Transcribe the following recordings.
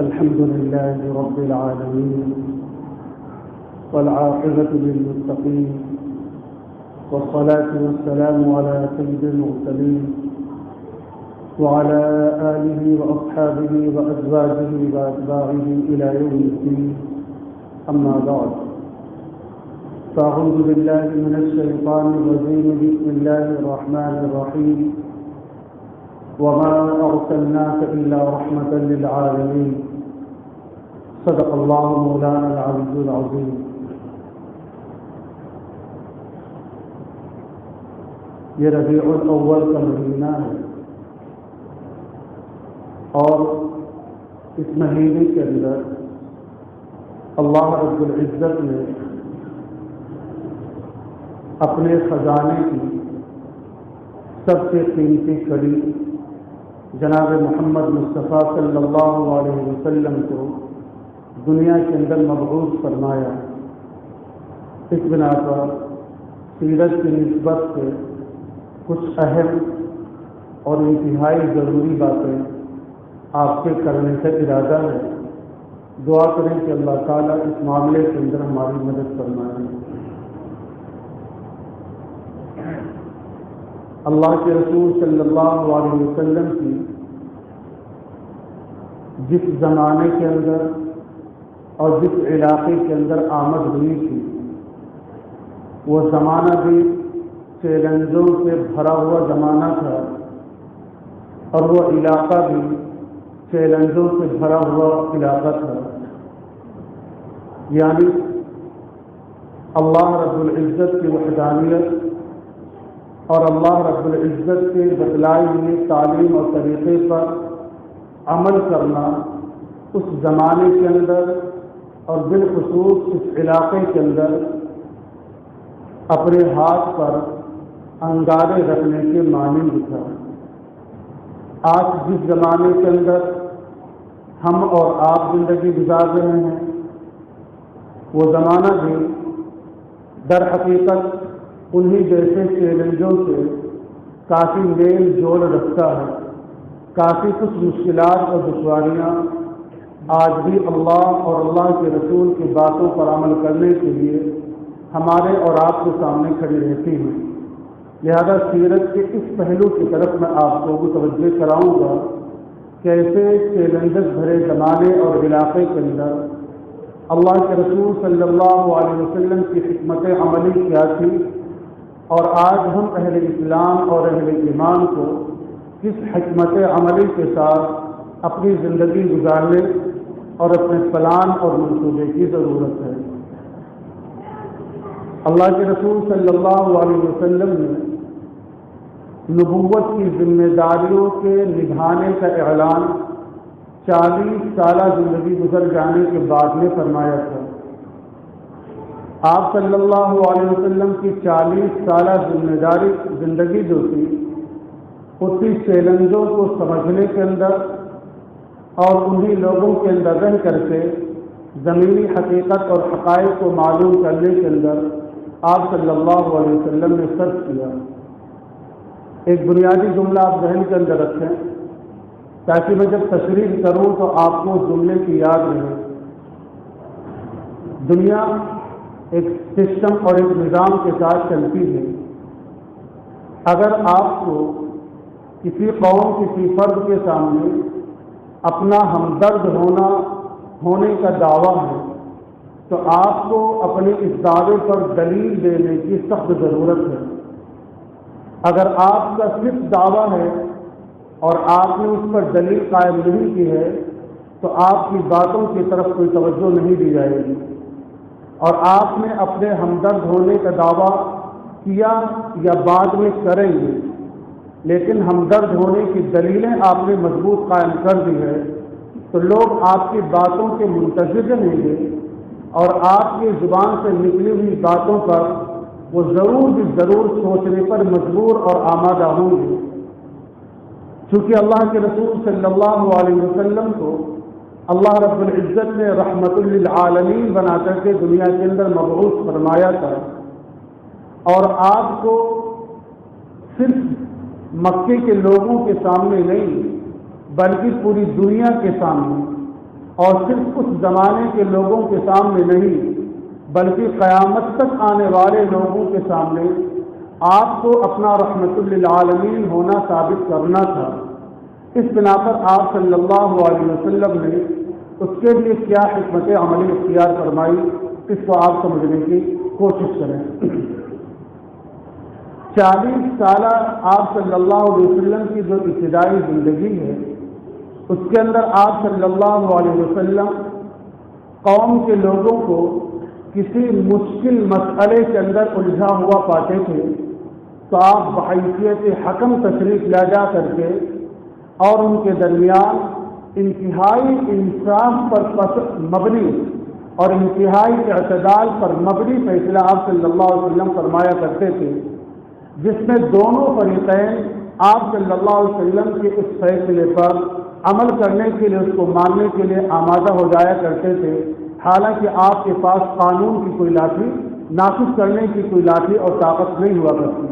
الحمد لله رب العالمين والعاقبة للمتقين والصلاة والسلام على سيد المرسلين وعلى آله وأصحابه وأزواجه وأتباعه إلى يوم الدين. أما بعد، فأعوذ بالله من الشيطان الرجيم. بسم الله الرحمن الرحيم. وما أرسلناك إلا رحمة للعالمين. صدق الله مولانا العلي العظيم. یہ ربیع الاول کا مہینہ ہے اور اس مہینے کے اندر اللہ رب العزت نے اپنے خزانے کی سب سے قیمتی کڑی جناب محمد مصطفیٰ صلی اللہ علیہ وسلم کو دنیا کے اندر مبعوث فرمایا. اس بنا پر سیرت کی نسبت سے کچھ اہم اور انتہائی ضروری باتیں آپ کے کرنے کا ارادہ ہے. دعا کریں کہ اللہ تعالیٰ اس معاملے کے اندر ہماری مدد فرمائے. اللہ کے رسول صلی اللہ علیہ وسلم کی جس زمانے کے اندر اور جس علاقے کے اندر آمد ہوئی تھی، وہ زمانہ بھی چیلنجوں سے بھرا ہوا زمانہ تھا اور وہ علاقہ بھی چیلنجوں سے بھرا ہوا علاقہ تھا. یعنی اللہ رب العزت کی وحدانیت اور اللہ رب العزت کے بتلائی ہوئی تعلیم اور طریقے پر عمل کرنا اس زمانے کے اندر اور بالخصوص اس علاقے کے اندر اپنے ہاتھ پر انگارے رکھنے کے مانند تھا. آج جس زمانے کے اندر ہم اور آپ زندگی گزار رہے ہیں، وہ زمانہ بھی در حقیقت انہی جیسے چیلنجوں سے کافی میل جول رکھتا ہے. کافی کچھ مشکلات اور دشواریاں آج بھی اللہ اور اللہ کے رسول کی باتوں پر عمل کرنے کے لیے ہمارے اور آپ کے سامنے کھڑی رہتی ہیں. لہذا سیرت کے اس پہلو کی طرف میں آپ کو متوجہ کراؤں گا کیسے چیلنجز بھرے زمانے اور علاقے کے اندر اللہ کے رسول صلی اللہ علیہ وسلم کی حکمت عملی کیا تھی اور آج ہم اہل اسلام اور اہل ایمان کو کس حکمت عملی کے ساتھ اپنی زندگی گزارنے اور اپنے پلان اور منصوبے کی ضرورت ہے. اللہ کے رسول صلی اللہ علیہ وسلم نے نبوت کی ذمہ داریوں کے نبھانے کا اعلان 40 سالہ زندگی گزر جانے کے بعد میں فرمایا تھا. آپ صلی اللہ علیہ وسلم کی 40 سالہ زندگی جو تھی، اسی چیلنجوں کو سمجھنے کے اندر اور انہی لوگوں کے اندر رہ کر کے زمینی حقیقت اور حقائق کو معلوم کرنے کے اندر آپ صلی اللہ علیہ وسلم نے صرف کیا. ایک بنیادی جملہ آپ ذہن کے اندر رکھیں تاکہ میں جب تشریح کروں تو آپ کو جملے کی یاد رہے. دنیا ایک سسٹم اور ایک نظام کے ساتھ چلتی ہے. اگر آپ کو کسی قوم کسی فرد کے سامنے اپنا ہمدرد ہونے کا دعویٰ ہے تو آپ کو اپنے اس دعوے پر دلیل دینے کی سخت ضرورت ہے. اگر آپ کا صرف دعویٰ ہے اور آپ نے اس پر دلیل قائم نہیں کی ہے تو آپ کی باتوں کی طرف کوئی توجہ نہیں دی جائے گی. اور آپ نے اپنے ہمدرد ہونے کا دعویٰ کیا یا بعد میں کریں گے، لیکن ہمدرد ہونے کی دلیلیں آپ نے مضبوط قائم کر دی ہے تو لوگ آپ کی باتوں کے منتظر رہیں گے اور آپ کی زبان سے نکلی ہوئی باتوں پر وہ ضرور سوچنے پر مجبور اور آمادہ ہوں گے. چونکہ اللہ کے رسول صلی اللہ علیہ وسلم کو اللہ رب العزت نے رحمت للعالمین بنا کر کے دنیا کے اندر مبعوث فرمایا تھا اور آپ کو صرف مکے کے لوگوں کے سامنے نہیں بلکہ پوری دنیا کے سامنے اور صرف اس زمانے کے لوگوں کے سامنے نہیں بلکہ قیامت تک آنے والے لوگوں کے سامنے آپ کو اپنا رحمت للعالمین ہونا ثابت کرنا تھا۔ اس بنا پر آپ صلی اللہ علیہ وسلم نے اس کے لیے کیا حکمت عملی اختیار فرمائی، اس کو آپ سمجھنے کی کوشش کریں۔ 40 سالہ آپ صلی اللہ علیہ وسلم کی جو ابتدائی زندگی ہے، اس کے اندر آپ صلی اللہ علیہ وسلم قوم کے لوگوں کو کسی مشکل مسئلے کے اندر الجھا ہوا پاتے تھے تو آپ بحیثیت حکم تشریف لا جا کر کے اور ان کے درمیان انتہائی انصاف پر مبنی اور انتہائی اعتدال پر مبنی فیصلہ آپ صلی اللہ علیہ وسلم فرمایا کرتے تھے، جس میں دونوں فریقین آپ صلی اللہ علیہ وسلم کے اس فیصلے پر عمل کرنے کے لیے، اس کو ماننے کے لیے آمادہ ہو جایا کرتے تھے، حالانکہ آپ کے پاس قانون کی کوئی لاٹھی نافذ کرنے کی کوئی لاٹھی اور طاقت نہیں ہوا کرتی۔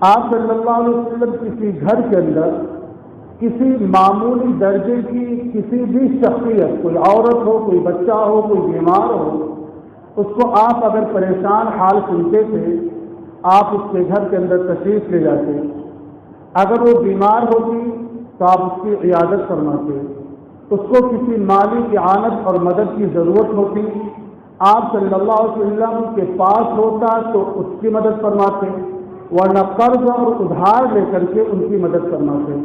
آپ صلی اللہ علیہ وسلم کسی گھر کے اندر کسی معمولی درجے کی کسی بھی شخصیت، کوئی عورت ہو، کوئی بچہ ہو، کوئی بیمار ہو، اس کو آپ اگر پریشان حال سنتے تھے آپ اس کے گھر کے اندر تشریف لے جاتے، اگر وہ بیمار ہوتی تو آپ اس کی عیادت فرماتے، اس کو کسی مالی اعانت اور مدد کی ضرورت ہوتی آپ صلی اللہ علیہ وسلم کے پاس ہوتا تو اس کی مدد فرماتے، ورنہ قرض اور ادھار لے کر کے ان کی مدد فرماتے۔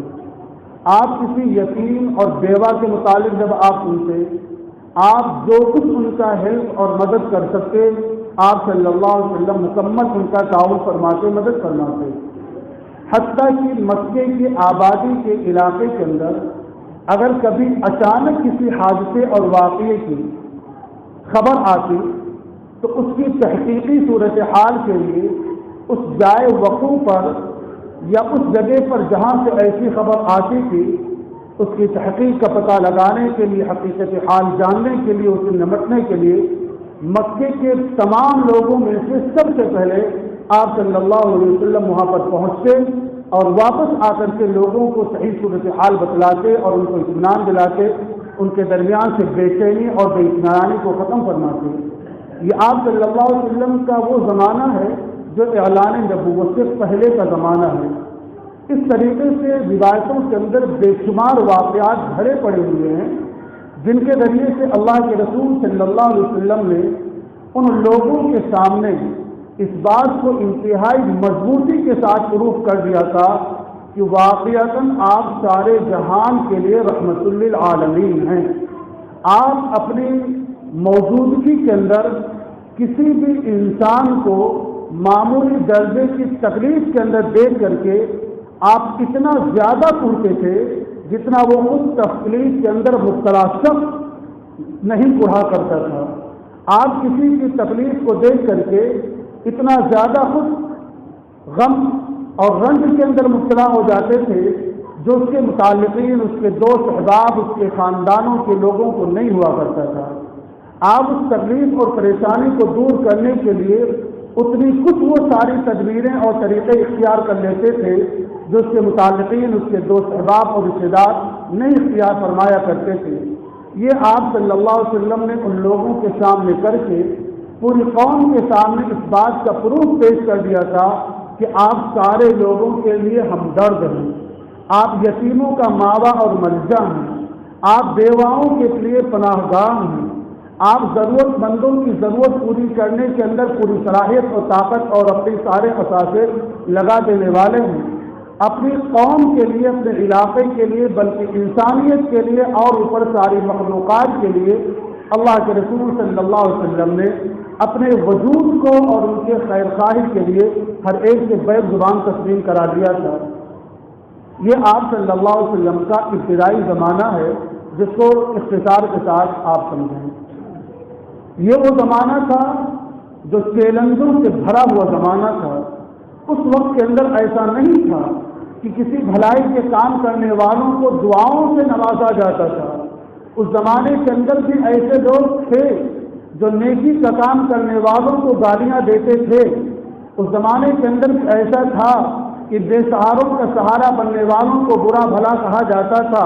آپ کسی یتیم اور بیوہ کے متعلق جب آپ سنتے، آپ جو کچھ ان کا ہیلپ اور مدد کر سکتے آپ صلی اللہ علیہ وسلم مکمل ان کا تعاون فرماتے، مدد فرماتے، حتیٰ کہ مکے کی آبادی کے علاقے کے اندر اگر کبھی اچانک کسی حادثے اور واقعے کی خبر آتی تو اس کی تحقیقی صورتحال کے لیے اس جائے وقوع پر یا اس جگہ پر جہاں سے ایسی خبر آتی تھی اس کی تحقیق کا پتہ لگانے کے لیے، حقیقت حال جاننے کے لیے، اسے نمٹنے کے لیے مکے کے تمام لوگوں میں سے سب سے پہلے آپ صلی اللہ علیہ وسلم وہاں پر پہنچتے اور واپس آ کر کے لوگوں کو صحیح صورتحال بتلاتے اور ان کو اطمینان دلاتے، ان کے درمیان سے بے چینی اور بے اطمینانی کو ختم فرماتے۔ یہ آپ صلی اللہ علیہ وسلم کا وہ زمانہ ہے جو اعلان نبوت سے پہلے کا زمانہ ہے۔ اس طریقے سے روایتوں کے اندر بے شمار واقعات بھرے پڑے ہوئے ہیں جن کے ذریعے سے اللہ کے رسول صلی اللہ علیہ وسلم نے ان لوگوں کے سامنے اس بات کو انتہائی مضبوطی کے ساتھ پروف کر دیا تھا کہ واقعتاً آپ سارے جہان کے لیے رحمت للعالمین ہیں۔ آپ اپنی موجودگی کے اندر کسی بھی انسان کو معمولی درجے کی تکلیف کے اندر دیکھ کر کے آپ اتنا زیادہ پڑھتے تھے جتنا وہ اس تکلیف کے اندر مبتلا شخص نہیں پڑھا کرتا تھا۔ آپ کسی کی تکلیف کو دیکھ کر کے اتنا زیادہ خود غم اور رنج کے اندر مبتلا ہو جاتے تھے جو اس کے متعلقین، اس کے دوست احباب، اس کے خاندانوں کے لوگوں کو نہیں ہوا کرتا تھا۔ آپ اس تکلیف اور پریشانی کو دور کرنے کے لیے اتنی کچھ وہ ساری تدبیریں اور طریقے اختیار کر لیتے تھے جو اس کے متعلقین، اس کے دوست احباب اور رشتے دار نہیں اختیار فرمایا کرتے تھے۔ یہ آپ صلی اللہ علیہ وسلم نے ان لوگوں کے سامنے کر کے پوری قوم کے سامنے اس بات کا پروف پیش کر دیا تھا کہ آپ سارے لوگوں کے لیے ہمدرد ہیں، آپ یتیموں کا ماوا اور ملجا ہیں، آپ بیواؤں کے لیے پناہ گاہ ہیں، آپ ضرورت مندوں کی ضرورت پوری کرنے کے اندر پوری صلاحیت اور طاقت اور اپنے سارے اثاثے لگا دینے والے ہیں، اپنی قوم کے لیے، اپنے علاقے کے لیے، بلکہ انسانیت کے لیے اور اوپر ساری مخلوقات کے لیے اللہ کے رسول صلی اللہ علیہ وسلم نے اپنے وجود کو اور ان کے خیر خواہی کے لیے ہر ایک سے بیک زبان تسلیم کرا دیا تھا۔ یہ آپ صلی اللہ علیہ وسلم کا ابتدائی زمانہ ہے جس کو اختصار کے ساتھ آپ سمجھیں۔ یہ وہ زمانہ تھا جو چیلنجوں سے بھرا ہوا زمانہ تھا۔ اس وقت کے اندر ایسا نہیں تھا کہ کسی بھلائی کے کام کرنے والوں کو دعاؤں سے نوازا جاتا تھا۔ اس زمانے کے اندر بھی ایسے لوگ تھے جو نیکی کا کام کرنے والوں کو گالیاں دیتے تھے۔ اس زمانے کے اندر بھی ایسا تھا کہ بے سہاروں کا سہارا بننے والوں کو برا بھلا کہا جاتا تھا۔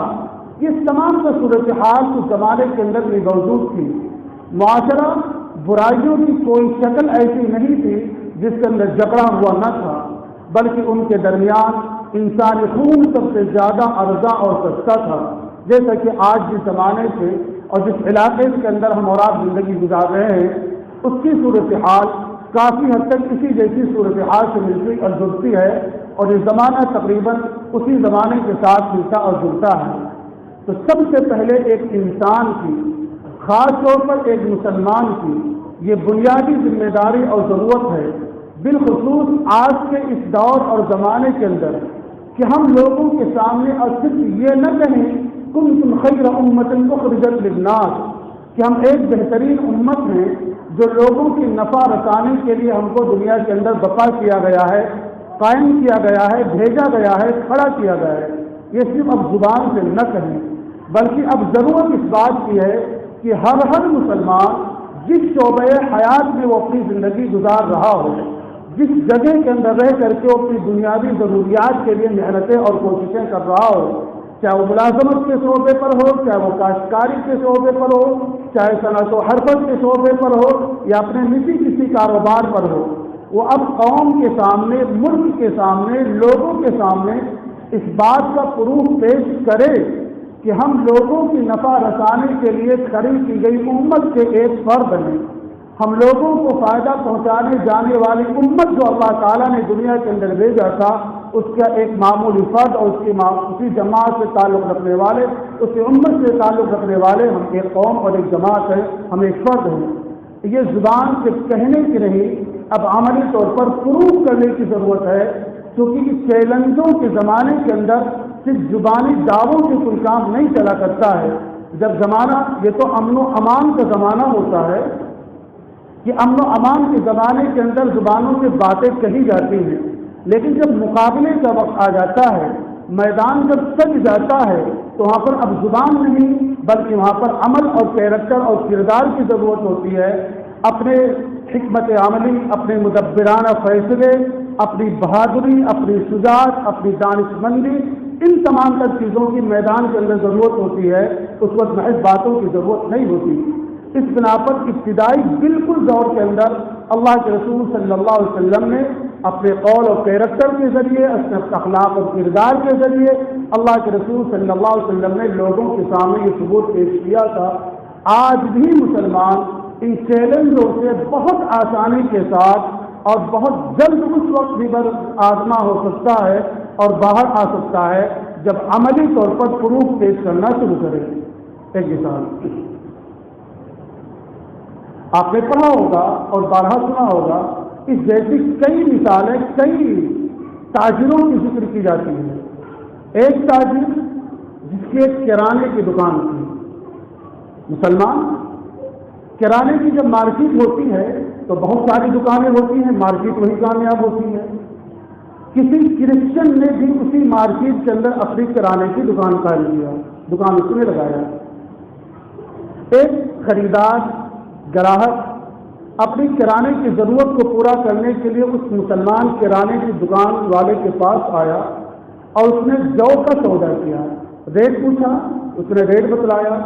کہ اس تمام کا صورتحال اس زمانے کے اندر بھی موجود تھی. معاشرہ برائیوں کی کوئی شکل ایسی نہیں تھی جس کے اندر جھگڑا ہوا نہ تھا، بلکہ ان کے درمیان انسانی خون سب سے زیادہ ارزاں اور سستا تھا. جیسا کہ آج جس زمانے سے اور جس علاقے کے اندر ہم اور آپ زندگی گزار رہے ہیں، اس کی صورتحال کافی حد تک اسی جیسی صورتحال سے ملتی اور جڑتی ہے، اور یہ زمانہ تقریباً اسی زمانے کے ساتھ ملتا اور جڑتا ہے. تو سب سے پہلے ایک انسان کی، خاص طور پر ایک مسلمان کی، یہ بنیادی ذمہ داری اور ضرورت ہے، بالخصوص آج کے اس دور اور زمانے کے اندر، کہ ہم لوگوں کے سامنے اور صرف یہ نہ کہیں کنتم خیر امۃ اخرجت للناس، کہ ہم ایک بہترین امت ہیں جو لوگوں کی نفع رسانے کے لیے ہم کو دنیا کے اندر برپا کیا گیا ہے، قائم کیا گیا ہے، بھیجا گیا ہے، کھڑا کیا گیا ہے. یہ صرف اب زبان سے نہ کہیں، بلکہ اب ضرورت اس بات کی ہے کہ ہر مسلمان جس شعبۂ حیات میں وہ اپنی زندگی گزار رہا ہو، جس جگہ کے اندر رہ کر کے وہ اپنی بنیادی ضروریات کے لیے محنتیں اور کوششیں کر رہا ہو، چاہے وہ ملازمت کے شعبے پر ہو، چاہے وہ کاشتکاری کے شعبے پر ہو، چاہے صنعت و حرفت کے شعبے پر ہو، یا اپنے نجی کسی کاروبار پر ہو، وہ اب قوم کے سامنے، ملک کے سامنے، لوگوں کے سامنے اس بات کا پروف پیش کرے کہ ہم لوگوں کی نفع رسانے کے لیے کھڑی کی گئی امت کے ایک فرد ہیں. ہم لوگوں کو فائدہ پہنچانے جانے والی امت جو اللہ تعالیٰ نے دنیا کے اندر بھیجا تھا، اس کا ایک معمولی فرد اور اسی جماعت سے تعلق رکھنے والے، اسی امت سے تعلق رکھنے والے ہم ایک قوم اور ایک جماعت ہے، ہم ایک فرد ہیں. یہ زبان سے کہنے کی نہیں، اب عملی طور پر پروف کرنے کی ضرورت ہے، کیونکہ اس چیلنجوں کے زمانے کے اندر صرف زبانی دعووں سے کوئی کام نہیں چلا کرتا ہے. جب زمانہ، یہ تو امن و امان کا زمانہ ہوتا ہے، کہ امن و امان کے زمانے کے اندر زبانوں سے باتیں کہی جاتی ہیں، لیکن جب مقابلے کا وقت آ جاتا ہے، میدان جب سج جاتا ہے، تو وہاں پر اب زبان نہیں بلکہ وہاں پر عمل اور کیریکٹر اور کردار کی ضرورت ہوتی ہے. اپنے حکمت عملی، اپنے مدبرانہ فیصلے، اپنی بہادری، اپنی شجاعت، اپنی دانش مندی، ان تمام تر چیزوں کی میدان کے اندر ضرورت ہوتی ہے. اس وقت محض باتوں کی ضرورت نہیں ہوتی. اس بنا پر ابتدائی بالکل دور کے اندر اللہ کے رسول صلی اللہ علیہ وسلم نے اپنے قول اور کیریکٹر کے ذریعے، اپنے اخلاق اور کردار کے ذریعے اللہ کے رسول صلی اللہ علیہ وسلم نے لوگوں کے سامنے یہ ثبوت پیش کیا تھا. آج بھی مسلمان ان چیلنجوں سے بہت آسانی کے ساتھ اور بہت جلد اس وقت بھی آزما ہو سکتا ہے اور باہر آ سکتا ہے جب عملی طور پر پروف پیش کرنا شروع کرے. ایک مثال آپ نے پڑھا ہوگا اور بارہا سنا ہوگا، اس جیسی کئی مثالیں، کئی تاجروں کی ذکر کی جاتی ہے. ایک تاجر جس کی ایک کرانے کی دکان تھی، مسلمان، کرانے کی جب مارکیٹ ہوتی ہے تو بہت ساری دکانیں ہوتی ہیں، مارکیٹ وہی کامیاب ہوتی ہے. کسی کرسچن نے بھی اسی مارکیٹ کے اندر اپنی کرانے کی دکان کھڑی کیا، دکان اس نے لگایا. ایک خریدار، گراہک اپنی کرانے کی ضرورت کو پورا کرنے کے لیے اس مسلمان کرانے کی دکان والے کے پاس آیا اور اس نے جو کا سودا کیا. ریٹ پوچھا، اس نے ریٹ بتلایا.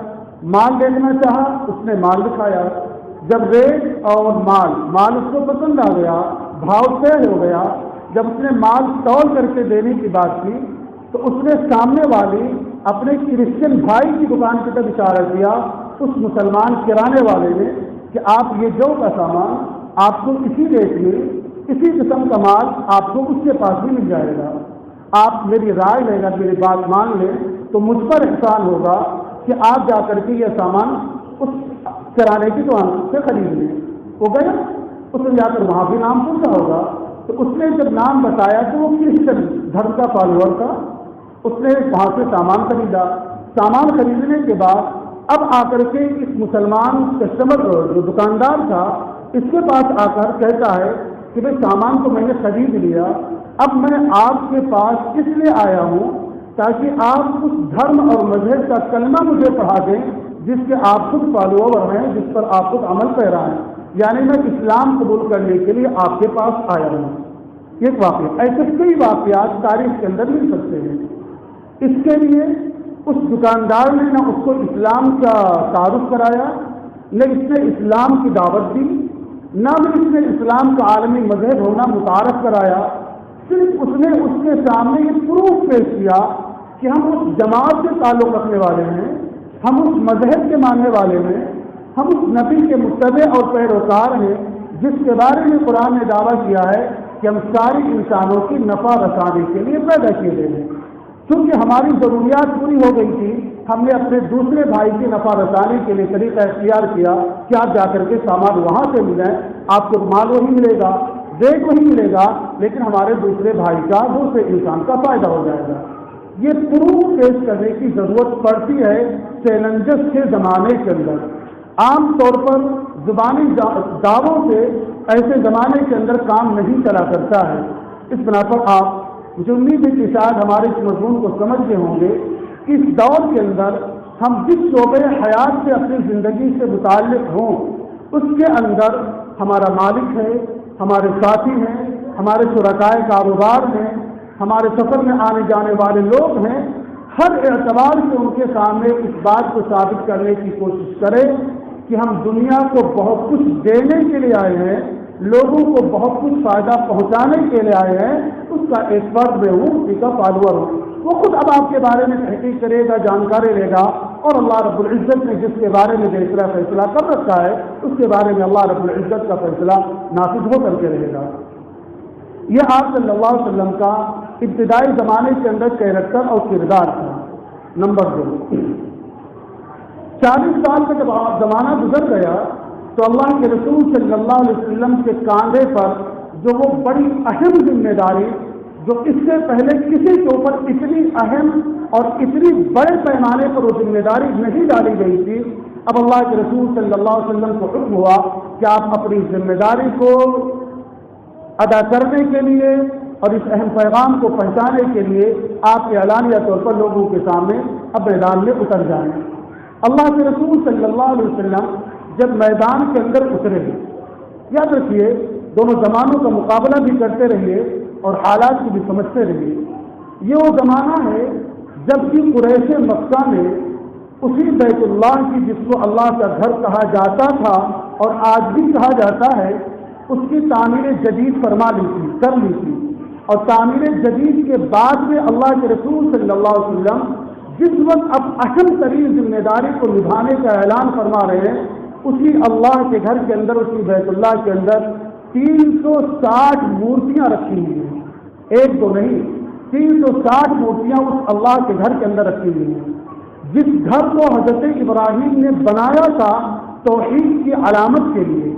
مال دیکھنا چاہا، اس نے مال دکھایا. جب ریٹ اور مال اس کو پسند آ گیا، بھاؤ طے ہو گیا، جب اس نے مال تول کر کے دینے کی بات کی تو اس نے سامنے والی اپنے کرسچن بھائی کی دکان کی طرف اشارہ کیا، اس مسلمان کرانے والے نے، کہ آپ یہ جو کا سامان آپ کو اسی ریٹ میں، اسی قسم کا مال آپ کو اس کے پاس بھی مل جائے گا. آپ میری رائے لیں گا، میری بات مان لیں تو مجھ پر احسان ہوگا کہ آپ جا کر کے یہ سامان اس کرانے کی دکان سے خرید لیں. وہ گیا، اس نے جا کر وہاں بھی نام پوچھا ہوگا، تو اس نے جب نام بتایا تو وہ کرسچن دھرم کا فالوور تھا. اس نے وہاں سے سامان خریدا. سامان خریدنے کے بعد اب آ کر کے اس مسلمان کسٹمر جو دکاندار تھا اس کے پاس آ کر کہتا ہے کہ بھائی سامان تو میں نے خرید لیا، اب میں آپ کے پاس اس لیے آیا ہوں تاکہ آپ اس دھرم اور مذہب کا کلمہ مجھے پڑھا دیں جس کے آپ خود فالوور ہیں، جس پر آپ خود عمل پیرا ہیں. یعنی میں اسلام قبول کرنے کے لیے آپ کے پاس آیا ہوں. یہ واقعہ، ایسے کئی واقعات تاریخ کے اندر مل سکتے ہیں. اس کے لیے اس دکاندار نے نہ اس کو اسلام کا تعارف کرایا، نہ اس نے اسلام کی دعوت دی، نہ اس نے اسلام کا عالمی مذہب ہونا متعارف کرایا۔ صرف اس نے اس کے سامنے یہ پروف پیش کیا کہ ہم اس جماعت سے تعلق رکھنے والے ہیں، ہم اس مذہب کے ماننے والے ہیں، ہم اس نبی کے متبع اور پیروکار ہیں جس کے بارے میں قرآن نے دعویٰ کیا ہے کہ ہم ساری انسانوں کی نفع رسانی کے لیے پیدا کیے گئے ہیں۔ چونکہ ہماری ضروریات پوری ہو گئی تھی، ہم نے اپنے دوسرے بھائی کی نفع رسانی کے لیے طریقہ اختیار کیا کہ آپ جا کر کے سامان وہاں سے ملیں، آپ کو مال وہی ملے گا، دیکھ وہی ملے گا، لیکن ہمارے دوسرے بھائی کا، دوسرے انسان کا فائدہ ہو جائے گا۔ یہ پروف پیش کرنے کی ضرورت پڑتی ہے چیلنجز کے زمانے کے اندر۔ عام طور پر زبانی دعووں سے ایسے زمانے کے اندر کام نہیں چلا کرتا ہے۔ اس بنا پر آپ مجھے امید ہے کہ شاید ہمارے اس مضمون کو سمجھتے ہوں گے کہ اس دور کے اندر ہم جس شعبے حیات سے اپنی زندگی سے متعلق ہوں، اس کے اندر ہمارا مالک ہے، ہمارے ساتھی ہیں، ہمارے شرکائے کاروبار ہیں، ہمارے سفر میں آنے جانے والے لوگ ہیں، ہر اعتبار سے ان کے سامنے اس بات کو ثابت کرنے کی کوشش کرے کہ ہم دنیا کو بہت کچھ دینے کے لیے آئے ہیں، لوگوں کو بہت کچھ فائدہ پہنچانے کے لیے آئے ہیں، اس کا ایک فرد میں ہوں، اسی کا فالوور ہوں۔ وہ خود اب آپ کے بارے میں تحقیق کرے گا، جانکاری لے گا، اور اللہ رب العزت نے جس کے بارے میں دوسرا فیصلہ کر رکھا ہے اس کے بارے میں اللہ رب العزت کا فیصلہ نافذ ہو کر کے رہے گا۔ یہ آپ صلی اللہ علیہ وسلم کا ابتدائی زمانے کے اندر کیریکٹر اور کردار تھا۔ نمبر 2، 40 سال کا جب زمانہ گزر گیا تو اللہ کے رسول صلی اللہ علیہ وسلم کے کاندھے پر جو وہ بڑی اہم ذمہ داری، جو اس سے پہلے کسی کے اوپر اتنی اہم اور اتنی بڑے پیمانے پر وہ ذمہ داری نہیں ڈالی گئی تھی، اب اللہ کے رسول صلی اللہ علیہ وسلم کو حکم ہوا کہ آپ اپنی ذمہ داری کو ادا کرنے کے لیے اور اس اہم پیغام کو پہنچانے کے لیے آپ اعلانیہ طور پر لوگوں کے سامنے اب میدان میں اتر جائیں۔ اللہ کے رسول صلی اللہ علیہ وسلم جب میدان کے اندر اترے، یاد رکھیے دونوں زمانوں کا مقابلہ بھی کرتے رہیے اور حالات کو بھی سمجھتے رہیے۔ یہ وہ زمانہ ہے جب کہ قریش مکہ نے اسی بیت اللہ کی، جس کو اللہ کا گھر کہا جاتا تھا اور آج بھی کہا جاتا ہے، اس کی تعمیر جدید فرما لی تھی، کر لی تھی، اور تعمیر جدید کے بعد میں اللہ کے رسول صلی اللہ علیہ وسلم جس وقت اب اہم ترین ذمہ داری کو نبھانے کا اعلان فرما رہے ہیں، اسی اللہ کے گھر کے اندر، اسی بیت اللہ کے اندر 360 مورتیاں رکھی ہوئی ہیں، ایک دو نہیں، 360 مورتیاں اس اللہ کے گھر کے اندر رکھی ہوئی ہیں۔ جس گھر کو حضرت ابراہیم نے بنایا تھا توحید کی علامت کے لیے،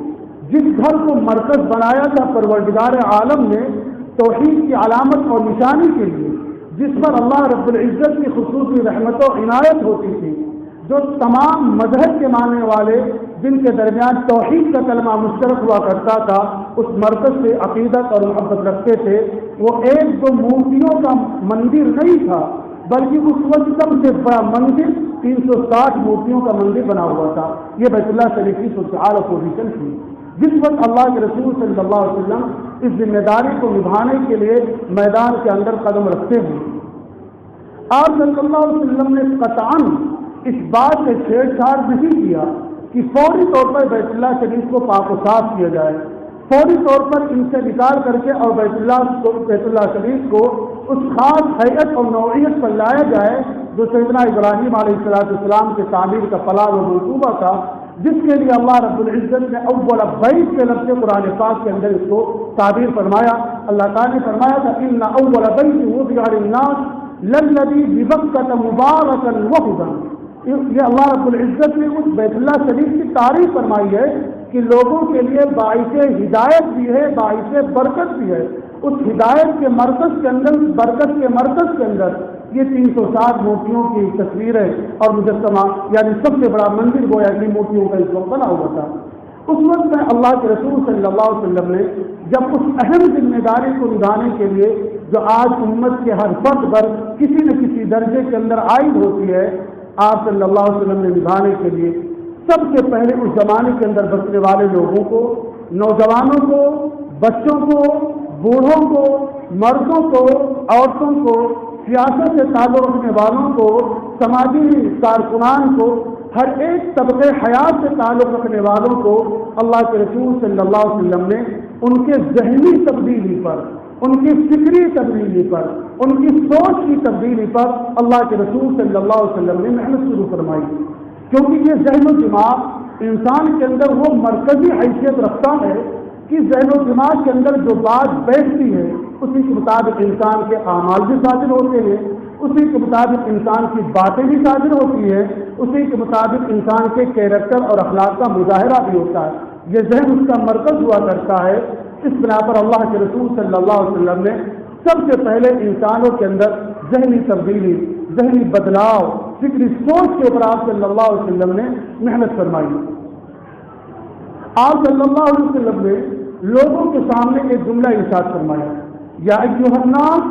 جس گھر کو مرکز بنایا تھا پروردگار عالم نے توحید کی علامت اور نشانی کے لیے، جس پر اللہ رب العزت کی خصوصی رحمت و عنایت ہوتی تھی، جو تمام مذہب کے ماننے والے جن کے درمیان توحید کا کلمہ مشترک ہوا کرتا تھا اس مرکز سے عقیدت اور محبت رکھتے تھے، وہ ایک دو مورتیوں کا مندر نہیں تھا، بلکہ اس وقت سب سے بڑا مندر 360 مورتیوں کا مندر بنا ہوا تھا۔ یہ بیت اللہ شریف کی سوشل پوزیشن تھی۔ جس وقت اللہ کے رسول صلی اللہ علیہ وسلم اس ذمہ داری کو نبھانے کے لیے میدان کے اندر قدم رکھتے ہیں، آپ صلی اللہ علیہ وسلم نے قطعاً اس بات سے چھیڑ چھاڑ نہیں کیا کہ فوری طور پر بیت اللہ شریف کو پاک و صاف کیا جائے، فوری طور پر ان سے نکال کر کے اور بیت اللہ شریف کو اس خاص حیت اور نوعیت پر لایا جائے جو سیدنا ابراہیم علیہ السلام کے تعمیر کا فلاح و منصوبہ تھا، جس کے لیے اللہ رب العزت نے اول بیت کے لفظ قرآن پاک کے اندر اس کو تعبیر فرمایا۔ اللہ تعالیٰ نے فرمایا تھا ان اول بیت وضع للناس للذی ببکۃ مبارکا وہدی۔ یہ اللہ رب العزت نے اس بیت اللہ شریف کی تعریف فرمائی ہے کہ لوگوں کے لیے باعث ہدایت بھی ہے، باعث برکت بھی ہے۔ اس ہدایت کے مرکز کے اندر، برکت کے مرکز کے اندر یہ 360 مورتیوں کی تصویریں اور مجسمہ، یعنی سب سے بڑا مندر گویا کہ مورتیوں کا اس وقت بنا ہوا تھا۔ اس وقت میں اللہ کے رسول صلی اللہ علیہ وسلم نے جب اس اہم ذمہ داری کو نبھانے کے لیے جو آج امت کے ہر فرد پر کسی نہ کسی درجے کے اندر عائد ہوتی ہے، آپ صلی اللہ علیہ وسلم نے نبھانے کے لیے سب سے پہلے اس زمانے کے اندر بسنے والے لوگوں کو، نوجوانوں کو، بچوں کو، بوڑھوں کو، مردوں کو، عورتوں کو، سیاست سے تعلق رکھنے والوں کو، سماجی کارکنان کو، ہر ایک طبقے حیات سے تعلق رکھنے والوں کو اللہ کے رسول صلی اللہ علیہ وسلم نے ان کے ذہنی تبدیلی پر، ان کی فکری تبدیلی پر، ان کی سوچ کی تبدیلی پر اللہ کے رسول صلی اللہ علیہ وسلم نے محنت شروع فرمائی، کیونکہ یہ ذہن و دماغ انسان کے اندر وہ مرکزی حیثیت رکھتا ہے کہ ذہن و دماغ کے اندر جو بات بیٹھتی ہے اسی کے مطابق انسان کے اعمال بھی صادر ہوتے ہیں، اسی کے مطابق انسان کی باتیں بھی صادر ہوتی ہیں، اسی کے مطابق انسان کے کیریکٹر اور اخلاق کا مظاہرہ بھی ہوتا ہے۔ یہ ذہن اس کا مرکز ہوا کرتا ہے۔ اس بنا پر اللہ کے رسول صلی اللہ علیہ وسلم نے سب سے پہلے انسانوں کے اندر ذہنی تبدیلی، ذہنی بدلاؤ، فکری سوچ کے اوپر آپ صلی اللہ علیہ وسلم نے محنت فرمائی۔ آپ صلی اللہ علیہ وسلم نے لوگوں کے سامنے ایک جملہ ارشاد فرمایا، یا ایھا الناس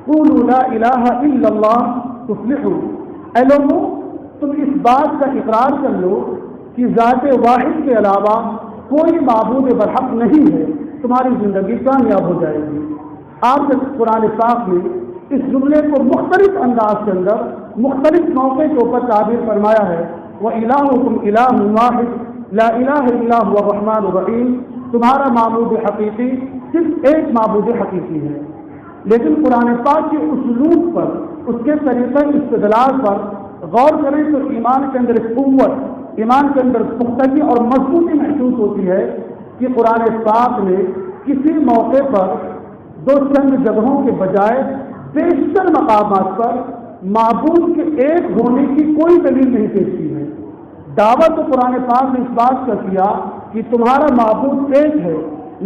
قولوا لا الہ الا اللہ تفلحوا، اے لوگوں تم اس بات کا اقرار کر لو کہ ذات واحد کے علاوہ کوئی معبود برحق نہیں ہے، تمہاری زندگی کامیاب ہو جائے گی۔ آپ نے قرآن پاک میں اس جملے کو مختلف انداز کے اندر مختلف موقع کے اوپر تعبیر فرمایا ہے، وَإِلَٰهُكُمْ إِلَٰهٌ وَاحِدٌ لَا إِلَٰهَ إِلَّا هُوَ الرَّحْمَٰنُ الرَّحِيمُ، تمہارا معبود حقیقی صرف ایک معبود حقیقی ہے۔ لیکن قرآن پاک کے اسلوب پر، اس کے طریقہ استدلال پر غور کریں تو ایمان کے اندر قوت، ایمان کے اندر پختگی اور مضبوطی محسوس ہوتی ہے کہ قرآن پاک نے کسی موقع پر دو چند جگہوں کے بجائے بیشتر مقامات پر معبود کے ایک ہونے کی کوئی دلیل نہیں پیش کی ہے۔ دعوت تو قرآن پاک نے اس بات کا کیا کہ تمہارا معبود ایک ہے،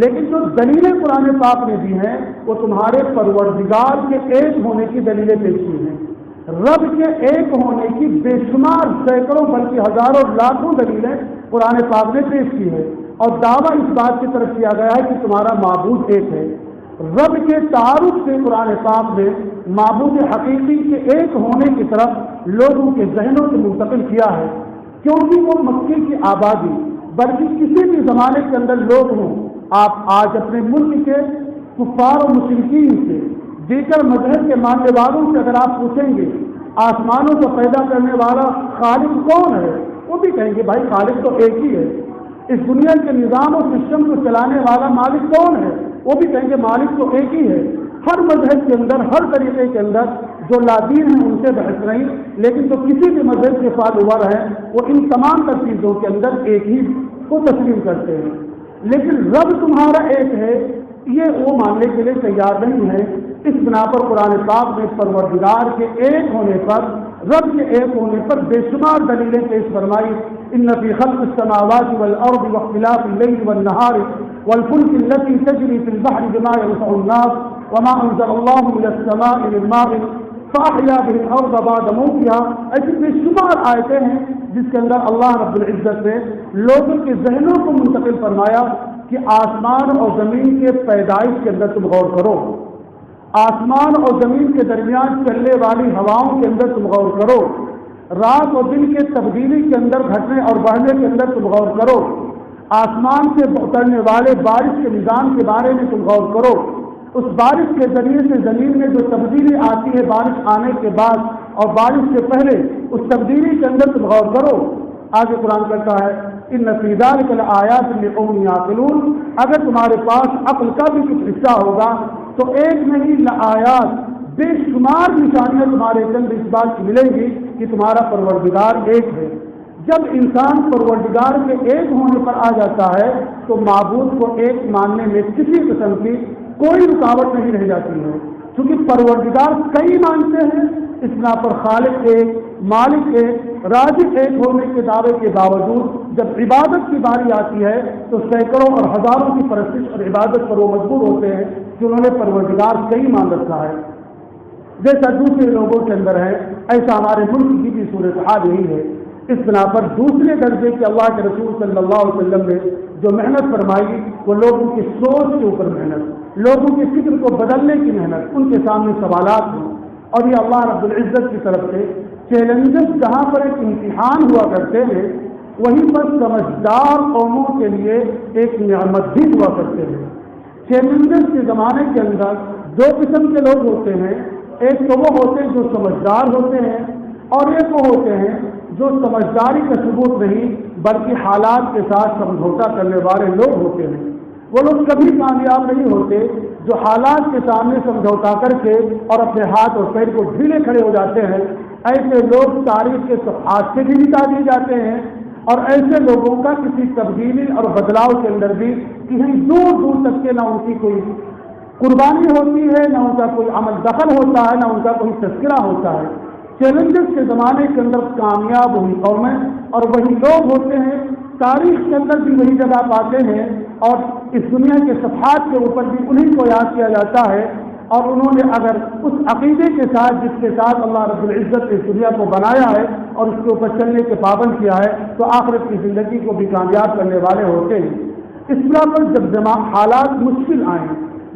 لیکن جو دلیلیں قرآن پاک نے دی ہیں وہ تمہارے پروردگار کے ایک ہونے کی دلیلیں پیش کی ہیں۔ رب کے ایک ہونے کی بے شمار سینکڑوں بلکہ ہزاروں لاکھوں دلیلیں قرآن پاک نے پیش کی ہے، اور دعویٰ اس بات کی طرف کیا گیا ہے کہ تمہارا معبود ایک ہے۔ رب کے تعارف سے قرآن پاک نے معبود حقیقی کے ایک ہونے کی طرف لوگوں کے ذہنوں سے منتقل کیا ہے، کیونکہ وہ مکے کی آبادی بلکہ کسی بھی زمانے کے اندر لوگ ہوں، آپ آج اپنے ملک کے کفار و مشرکین سے، دیگر مذہب کے ماننے والوں سے اگر آپ پوچھیں گے آسمانوں کو پیدا کرنے والا خالق کون ہے، وہ بھی کہیں گے بھائی خالق تو ایک ہی ہے۔ اس دنیا کے نظام و سسٹم کو چلانے والا مالک کون ہے، وہ بھی کہیں گے مالک تو ایک ہی ہے۔ ہر مذہب کے اندر، ہر طریقے کے اندر جو لادین ہیں ان سے بحث نہیں، لیکن جو کسی بھی مذہب کے فالوور ہیں وہ ان تمام تر چیزوں کے اندر ایک ہی کو تسلیم کرتے ہیں۔ لیکن رب تمہارا ایک ہے یہ وہ ماننے کے لیے تیار نہیں ہے۔ اس بنا پر قرآن پاک نے پروردگار کے ایک ہونے پر، رب کے ایک ہونے پر بے شمار دلیلیں پیش فرمائی۔ ان فی خلق السماوات والارض واختلاف اللیل والنہار والفلک التي تجری فی البحر بما ينفع الناس وما انزل اللہ من السماء من ماء فاحیا به الارض بعد موتها، ایسی بے شمار آیتیں ہیں جس کے اندر اللہ رب العزت نے لوگوں کے ذہنوں کو منتقل فرمایا کہ آسمان اور زمین کے پیدائش کے اندر تم غور کرو، آسمان اور زمین کے درمیان چلنے والی ہواؤں کے اندر تم غور کرو، رات اور دن کے تبدیلی کے اندر گھٹنے اور بڑھنے کے اندر تم غور کرو، آسمان سے اترنے والے بارش کے نظام کے بارے میں تم غور کرو، اس بارش کے ذریعے سے زمین میں جو تبدیلی آتی ہے بارش آنے کے بعد اور بارش سے پہلے، اس تبدیلی کے اندر تم غور کرو۔ آگے قرآن کہتا ہے ان فی ذلک لآیات لقوم یعقلون، اگر تمہارے پاس عقل کا بھی کچھ حصہ ہوگا تو ایک نہیں لآیات، بے شمار نشانیاں تمہارے چند اس بات کی ملیں گی کہ تمہارا پروردگار ایک ہے۔ جب انسان پروردگار کے ایک ہونے پر آ جاتا ہے تو معبود کو ایک ماننے میں کسی قسم کی کوئی رکاوٹ نہیں رہ جاتی ہے، کیونکہ پروردگار کئی مانتے ہیں۔ اس بنا پر خالق ایک، مالک ایک، رازق ایک ہونے کے دعوے کے باوجود جب عبادت کی باری آتی ہے تو سینکڑوں اور ہزاروں کی پرستش اور عبادت پر وہ مجبور ہوتے ہیں کہ انہوں نے پروردگار کئی مان رکھا ہے۔ جیسا دوسرے لوگوں کے اندر ہے ایسا ہمارے ملک کی بھی صورتحال یہی ہے۔ اس بنا پر دوسرے درجے کے اللہ کے رسول صلی اللہ علیہ وسلم نے جو محنت فرمائی وہ لوگوں کی سوچ کے اوپر محنت، لوگوں کی فکر کو بدلنے کی محنت، ان کے سامنے سوالات ہوں، اور یہ اللہ رب العزت کی طرف سے چیلنجز جہاں پر ایک امتحان ہوا کرتے ہیں وہیں پر سمجھدار قوموں کے لیے ایک نعمت بھی ہوا کرتے ہیں۔ چیلنجز کے زمانے کے اندر دو قسم کے لوگ ہوتے ہیں، ایک تو وہ ہوتے ہیں جو سمجھدار ہوتے ہیں، اور ایک وہ ہوتے ہیں جو سمجھداری کا ثبوت نہیں بلکہ حالات کے ساتھ سمجھوتا کرنے والے لوگ ہوتے ہیں۔ وہ لوگ کبھی کامیاب نہیں ہوتے جو حالات کے سامنے سمجھوتا کر کے اور اپنے ہاتھ اور پیر کو ڈھیلے کھڑے ہو جاتے ہیں۔ ایسے لوگ تاریخ کے صفحات سے بھی مٹا دیے جاتے ہیں، اور ایسے لوگوں کا کسی تبدیلی اور بدلاؤ کے اندر بھی کہیں دور دور تک کے نہ ان کی کوئی قربانی ہوتی ہے، نہ ان کا کوئی عمل دخل ہوتا ہے، نہ ان کا کوئی تذکرہ ہوتا ہے۔ چیلنجز کے زمانے کے اندر کامیاب وہی قومیں اور وہی لوگ ہوتے ہیں، تاریخ کے اندر بھی وہی جگہ پاتے ہیں، اور اس دنیا کے صفحات کے اوپر بھی انہیں کو یاد کیا جاتا ہے۔ اور انہوں نے اگر اس عقیدے کے ساتھ جس کے ساتھ اللہ رب العزت اس دنیا کو بنایا ہے اور اس کے اوپر چلنے کے پابند کیا ہے، تو آخرت کی زندگی کو بھی کامیاب کرنے والے ہوتے ہیں۔ اس بنا پر جب حالات مشکل آئیں،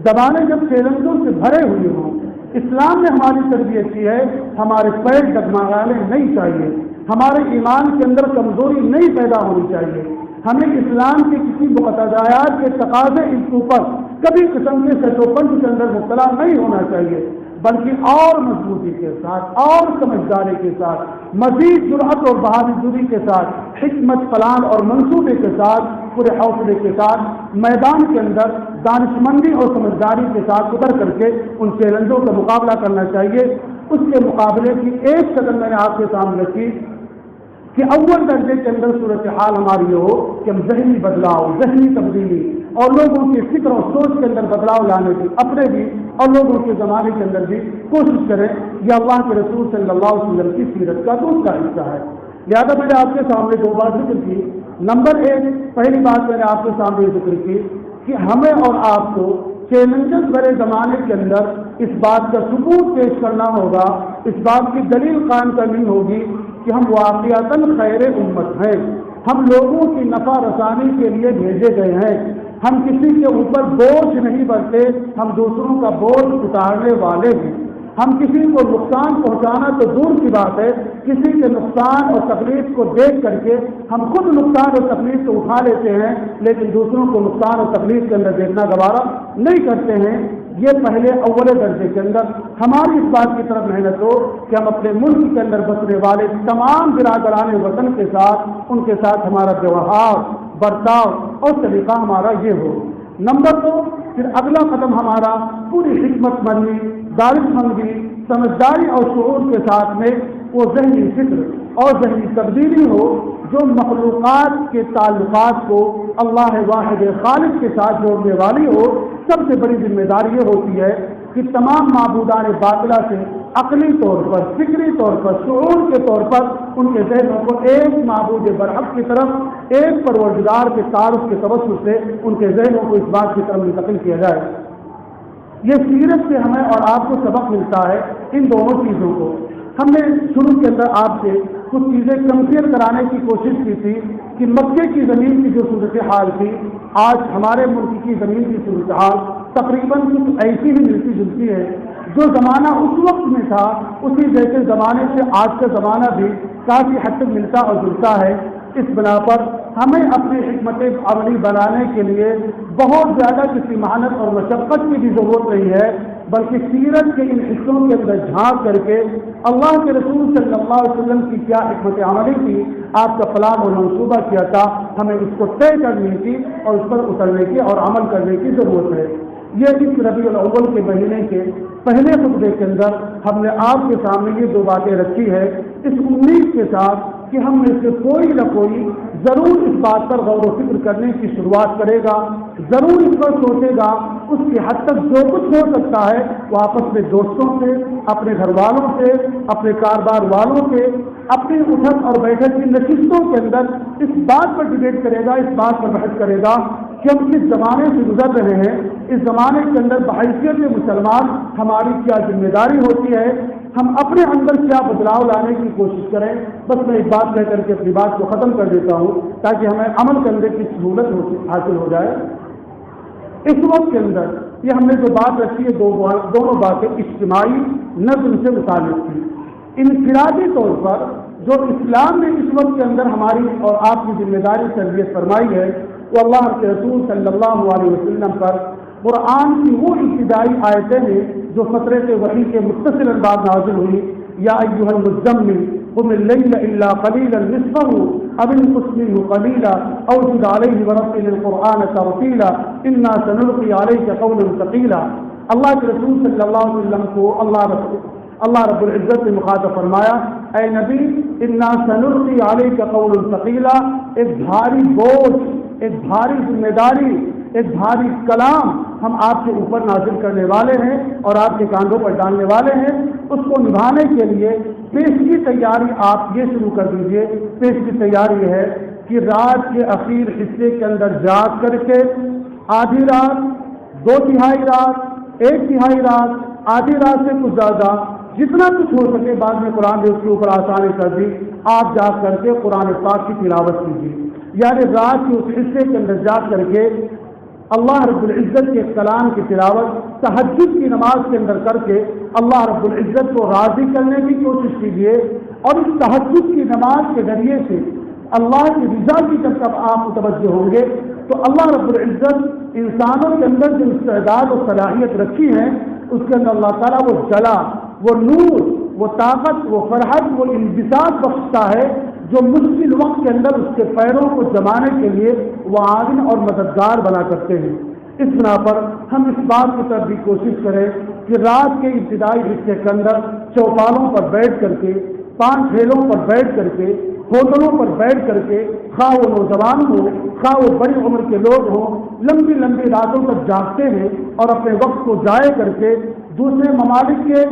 زمانے جب چیلنجوں سے بھرے ہوئے ہوں، اسلام نے ہماری تربیت کی ہے ہمارے پیر ڈگمگانے نہیں چاہیے، ہمارے ایمان کے اندر کمزوری نہیں پیدا ہونی چاہیے، ہمیں اسلام کے کسی مقتضیات کے تقاضے اس اوپر کبھی قسم کے سچوپن کے اندر مبتلا نہیں ہونا چاہیے، بلکہ اور مضبوطی کے ساتھ اور سمجھداری کے ساتھ مزید جرأت اور بہادری کے ساتھ حکمت پلان اور منصوبے کے ساتھ پورے حوصلے کے ساتھ میدان کے اندر دانشمندی اور سمجھداری کے ساتھ اتر کر کے ان چیلنجوں کا مقابلہ کرنا چاہیے۔ اس کے مقابلے کی ایک شکل میں نے آپ کے سامنے رکھی کہ اول درجے کے اندر صورتحال ہماری یہ ہو کہ ہم ذہنی بدلاؤ، ذہنی تبدیلی اور لوگوں کی فکر اور سوچ کے اندر بدلاؤ لانے کی اپنے بھی اور لوگوں کے زمانے کے اندر بھی کوشش کریں۔ یہ اللہ کے رسول صلی اللہ علیہ وسلم کی سیرت کا دوسرا حصہ ہے۔ لہٰذا میں نے آپ کے سامنے دو بات ذکر کی۔ نمبر ایک، پہلی بات میں نے آپ کے سامنے ذکر کی کہ ہمیں اور آپ کو چیلنجز بھرے زمانے کے اندر اس بات کا ثبوت پیش کرنا ہوگا، اس بات کی دلیل قائم کرنی ہوگی کہ ہم واقعتاً خیر امت ہیں، ہم لوگوں کی نفع رسانی کے لیے بھیجے گئے ہیں، ہم کسی کے اوپر بوجھ نہیں بنتے، ہم دوسروں کا بوجھ اتارنے والے ہیں۔ ہم کسی کو نقصان پہنچانا تو دور کی بات ہے، کسی کے نقصان اور تکلیف کو دیکھ کر کے ہم خود نقصان اور تکلیف کو اٹھا لیتے ہیں، لیکن دوسروں کو نقصان اور تکلیف کے اندر دیکھنا گوارا نہیں کرتے ہیں۔ یہ پہلے اول درجے کے اندر ہماری اس بات کی طرف محنت ہو کہ ہم اپنے ملک کے اندر بسنے والے تمام برادران وطن کے ساتھ ان کے ساتھ ہمارا ویوہار، برتاؤ اور طریقہ ہمارا یہ ہو۔ نمبر دو، پھر اگلا قدم ہمارا پوری حکمت مندی، دانش مندی، سمجھداری اور شعور کے ساتھ میں وہ ذہنی فکر اور ذہنی تبدیلی ہو جو مخلوقات کے تعلقات کو اللہ واحد خالق کے ساتھ جوڑنے والی ہو۔ سب سے بڑی ذمہ داری یہ ہوتی ہے کہ تمام معبودان باطلہ سے عقلی طور پر، فکری طور پر، شعور کے طور پر ان کے ذہنوں کو ایک معبود برحق کی طرف، ایک پروردگار کے تعارف کے توسط سے ان کے ذہنوں کو اس بات کی طرف منتقل کیا جائے۔ یہ سیرت سے ہمیں اور آپ کو سبق ملتا ہے ان دونوں چیزوں کو۔ ہم نے شروع کے اندر آپ سے کچھ چیزیں کمپیئر کرانے کی کوشش کی تھی کہ مکے کی زمین کی جو صورتحال تھی، آج ہمارے ملک کی زمین کی صورتحال تقریباً کچھ ایسی ہی ملتی جلتی ہے۔ جو زمانہ اس وقت میں تھا اسی جیسے زمانے سے آج کا زمانہ بھی کافی حد تک ملتا اور جلتا ہے۔ اس بنا پر ہمیں اپنی حکمت عملی بنانے کے لیے بہت زیادہ کسی محنت اور مشقت کی بھی ضرورت نہیں ہے، بلکہ سیرت کے ان حصوں کے اندر جھانک کر کے اللہ کے رسول صلی اللہ علیہ وسلم کی کیا حکمت عملی تھی، آپ کا پلان اور منصوبہ کیا تھا، ہمیں اس کو طے کرنے کی اور اس پر اترنے کی اور عمل کرنے کی ضرورت ہے۔ یہ اس ربیع الاول کے مہینے کے پہلے خطبے کے اندر ہم نے آپ کے سامنے یہ دو باتیں رکھی ہے، اس امید کے ساتھ کہ ہم میں سے کوئی نہ کوئی ضرور اس بات پر غور و فکر کرنے کی شروعات کرے گا، ضرور اس پر سوچے گا، اس کی حد تک جو کچھ ہو سکتا ہے وہ آپس میں دوستوں سے، اپنے گھر والوں سے، اپنے کاروبار والوں سے، اپنی اٹھک اور بیٹھک کی نشستوں کے اندر اس بات پر ڈبیٹ کرے گا، اس بات پر بحث کرے گا کہ ہم کس زمانے سے گزر رہے ہیں، اس زمانے کے اندر بحیثیت مسلمان ہماری کیا ذمہ داری ہوتی ہے، ہم اپنے اندر کیا بدلاؤ لانے کی کوشش کریں۔ بس میں ایک بات کہہ کر کے اپنی بات کو ختم کر دیتا ہوں تاکہ ہمیں عمل کرنے کی سہولت حاصل ہو جائے۔ اس وقت کے اندر یہ ہم نے جو بات رکھی ہے دونوں باتیں اجتماعی نظم سے متعلق تھی۔ انفرادی طور پر جو اسلام نے اس وقت کے اندر ہماری اور آپ کی ذمہ داری تربیت فرمائی ہے وہ اللہ کے رسول صلی اللہ علیہ وسلم پر قرآن کی وہ ابتدائی آیتیں ہیں جو فترت وحی کے متصل بعد نازل ہوئی. یا ایھا المزمل قم اللیل الا قلیلا نصفہ او انقص منہ قلیلا او زد علیہ ورتل القرآن ترتیلا انا سنلقی علیک قولا ثقیلا. اللہ کے رسول صلی اللہ علیہ وسلم کو اللہ رب العزت نے مخاطب فرمایا، اے نبی انا سنلقی علیک قولا ثقیلا، ایک بھاری بوجھ، ایک بھاری ذمہ داری، ایک بھاری کلام ہم آپ کے اوپر نازل کرنے والے ہیں اور آپ کے کاندھوں پر ڈالنے والے ہیں. اس کو نبھانے کے لیے پیش کی تیاری آپ یہ شروع کر دیجئے. پیش کی تیاری ہے کہ رات کے اخیر حصے کے اندر جاگ کر کے آدھی رات، 2/3 رات، 1/3 رات، آدھی رات سے کچھ زیادہ، جتنا کچھ ہو سکے. بعد میں قرآن نے اس کے اوپر آسانی کر دی، آپ جاگ کر کے قرآن پاک کی تلاوت کیجیے. یعنی رات کے اس حصے کے اندر جاگ کر کے اللہ رب العزت کے کلام کی تلاوت تہجد کی نماز کے اندر کر کے اللہ رب العزت کو راضی کرنے کی کوشش کیجیے. اور اس تہجد کی نماز کے ذریعے سے اللہ کی رضا کی جب آپ متوجہ ہوں گے تو اللہ رب العزت انسانوں کے اندر جو استعداد اور صلاحیت رکھی ہے اس کے اندر اللہ تعالیٰ وہ جلا، وہ نور، وہ طاقت، وہ فرحت، وہ انبساط بخشتا ہے جو مشکل وقت کے اندر اس کے پیروں کو جمانے کے لیے وہ عاون اور مددگار بنا کرتے ہیں. اس بنا پر ہم اس بات کی طرف بھی کوشش کریں کہ رات کے ابتدائی حصے کے اندر چوپالوں پر بیٹھ کر کے، پان ٹھیلوں پر بیٹھ کر کے، ہوٹلوں پر بیٹھ کر کے، خواہ وہ نوجوان ہو خواہ وہ بڑی عمر کے لوگ ہوں، لمبی لمبی راتوں تک جاگتے ہیں اور اپنے وقت کو ضائع کر کے دوسرے ممالک کے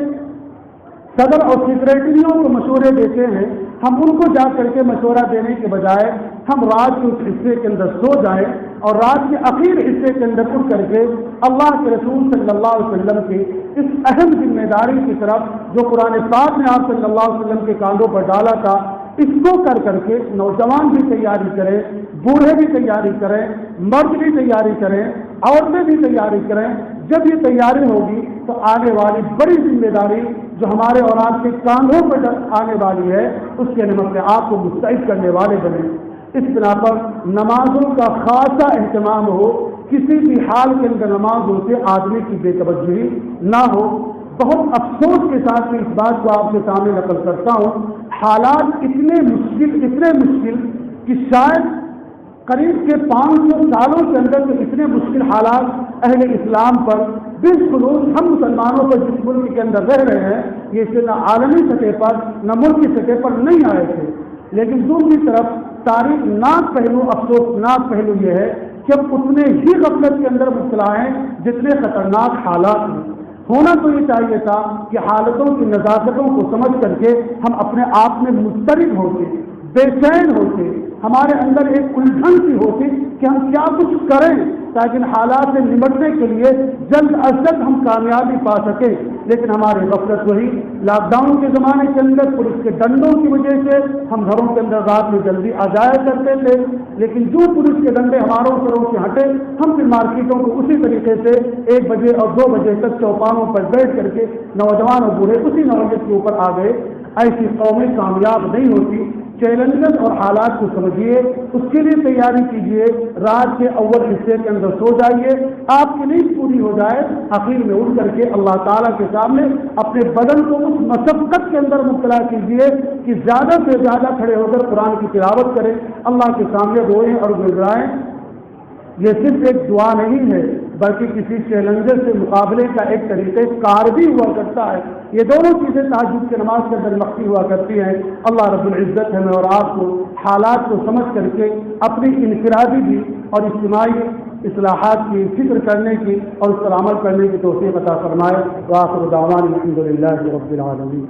صدر اور سیکریٹریوں کو مشورے دیتے ہیں. ہم ان کو جا کر کے مشورہ دینے کے بجائے ہم رات کے اس حصے کے اندر سو جائیں اور رات کے اخیر حصے کے اندر اٹھ کر کے اللہ کے رسول صلی اللہ علیہ وسلم کی اس اہم ذمہ داری کی طرف جو قرآن پاک نے آپ صلی اللہ علیہ وسلم کے کاندھوں پر ڈالا تھا اس کو کر کے نوجوان بھی تیاری کریں، بوڑھے بھی تیاری کریں، مرد بھی تیاری کریں، عورتیں بھی تیاری کریں. جب یہ تیاری ہوگی تو آنے والی بڑی ذمہ داری جو ہمارے اور آپ کے کاندھوں پر آنے والی ہے اس کے لیے اپنے آپ کو مستعد کرنے والے بنیں. اس بنا پر نمازوں کا خاصا اہتمام ہو، کسی بھی حال کے اندر نمازوں سے آدمی کی بے توجہی نہ ہو. بہت افسوس کے ساتھ میں اس بات کو آپ کے سامنے نقل کرتا ہوں، حالات اتنے مشکل کہ شاید قریب کے 500 سالوں کے اندر جو اتنے مشکل حالات اہل اسلام پر بالخصوص ہم مسلمانوں پر جس ملک کے اندر رہ رہے ہیں یہ نہ عالمی سطح پر نہ ملکی سطح پر نہیں آئے تھے. لیکن دوسری طرف تاریخ ناک پہلو، افسوسناک پہلو یہ ہے کہ ہم اتنے ہی غفلت کے اندر مبتلا ہیں جتنے خطرناک حالات ہیں. ہونا تو یہ چاہیے تھا کہ حالتوں کی نزاکتوں کو سمجھ کر کے ہم اپنے آپ میں مضطرب ہوتے، بے چین ہوتے، ہمارے اندر ایک الجھن سی ہوتی کہ ہم کیا کچھ کریں تاکہ حالات سے نمٹنے کے لیے جلد از جلد ہم کامیابی پا سکیں. لیکن ہماری غفلت وہی لاک ڈاؤن کے زمانے کے اندر پولیس کے ڈنڈوں کی وجہ سے ہم گھروں کے اندر رات میں جلدی آ جایا کرتے تھے، لیکن جو پولیس کے ڈنڈے ہماروں سروں سے ہٹے ہم پھر مارکیٹوں کو اسی طریقے سے 1 بجے اور 2 بجے تک چوپانوں پر بیٹھ کر کے نوجوان اور بوڑھے اسی نوعیت کے اوپر آ گئے. ایسی قومیں کامیاب نہیں ہوتی. چیلنجز اور حالات کو سمجھیے، اس کے لیے تیاری کیجیے. رات کے اول حصے کے اندر سو جائیے، آپ کی نیند پوری ہو جائے، اخیر میں اٹھ کر کے اللہ تعالیٰ کے سامنے اپنے بدن کو اس مشقت کے اندر مبتلا کیجیے کہ زیادہ سے زیادہ کھڑے ہو کر قرآن کی تلاوت کریں، اللہ کے سامنے روئیں اور گڑگڑائیں. یہ صرف ایک دعا نہیں ہے بلکہ کسی چیلنجر سے مقابلے کا ایک طریقہ کار بھی ہوا کرتا ہے. یہ دونوں چیزیں تہجد کی نماز کے اندر مخفی ہوا کرتی ہیں. اللہ رب العزت ہمیں اور آپ کو حالات کو سمجھ کر کے اپنی انفرادی بھی اور اجتماعی اصلاحات کی فکر کرنے کی اور اس پر عمل کرنے کی توفیق عطا فرمائے. وآخر دعوانا الحمد للہ رب العالمین.